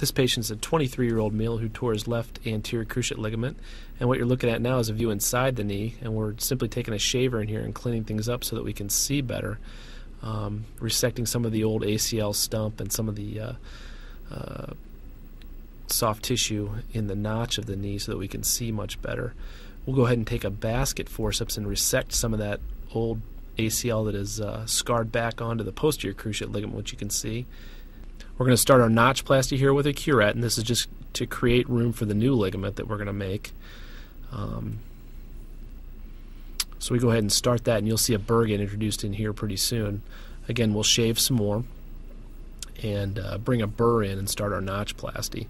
This patient's a 23-year-old male who tore his left anterior cruciate ligament, and what you're looking at now is a view inside the knee, and we're simply taking a shaver in here and cleaning things up so that we can see better, resecting some of the old ACL stump and some of the soft tissue in the notch of the knee so that we can see much better. We'll go ahead and take a basket forceps and resect some of that old ACL that is scarred back onto the posterior cruciate ligament, which you can see. We're going to start our notchplasty here with a curette, and this is just to create room for the new ligament that we're going to make. So we go ahead and start that, and you'll see a burr get introduced in here pretty soon. Again, we'll shave some more and bring a burr in and start our notchplasty.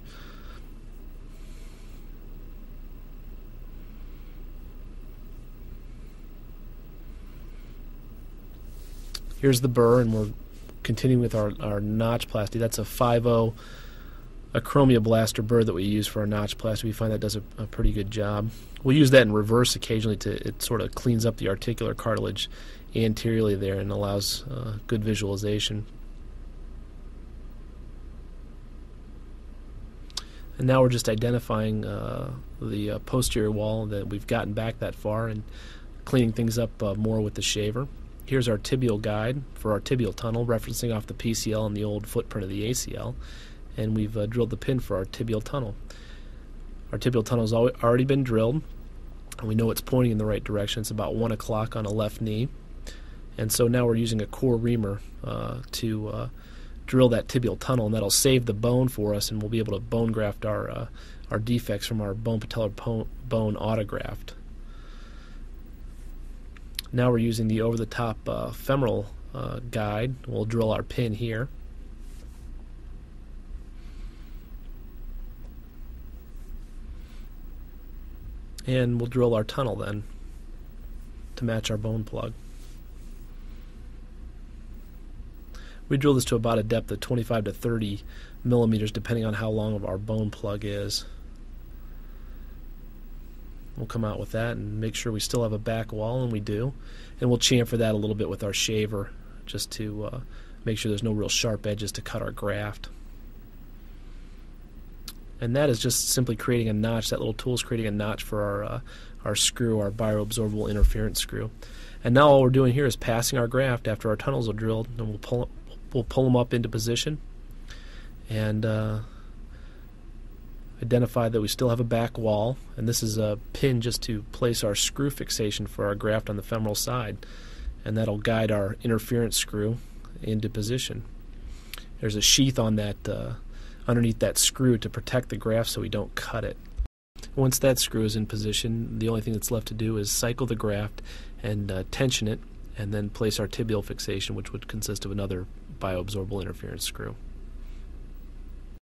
Here's the burr, and we're continuing with our notchplasty. That's a 5.0 acromioblaster burr that we use for our notchplasty. We find that does a pretty good job. We'll use that in reverse occasionally it sort of cleans up the articular cartilage anteriorly there and allows good visualization. And now we're just identifying the posterior wall that we've gotten back that far and cleaning things up more with the shaver. Here's our tibial guide for our tibial tunnel, referencing off the PCL and the old footprint of the ACL, and we've drilled the pin for our tibial tunnel. Our tibial tunnel has already been drilled, and we know it's pointing in the right direction. It's about 1 o'clock on a left knee, and so now we're using a core reamer to drill that tibial tunnel, and that'll save the bone for us, and we'll be able to bone graft our defects from our bone-patellar bone autograft. Now we're using the over-the-top femoral guide. We'll drill our pin here. And we'll drill our tunnel then to match our bone plug. We drill this to about a depth of 25 to 30 millimeters depending on how long of our bone plug is. We'll come out with that and make sure we still have a back wall, and we do. And we'll chamfer that a little bit with our shaver just to make sure there's no real sharp edges to cut our graft. And that is just simply creating a notch. That little tool is creating a notch for our screw, our bioabsorbable interference screw. And now all we're doing here is passing our graft after our tunnels are drilled, and we'll pull them up into position and identify that we still have a back wall, and this is a pin just to place our screw fixation for our graft on the femoral side, and that'll guide our interference screw into position. There's a sheath on that underneath that screw to protect the graft so we don't cut it. Once that screw is in position, the only thing that's left to do is cycle the graft and tension it, and then place our tibial fixation, which would consist of another bioabsorbable interference screw.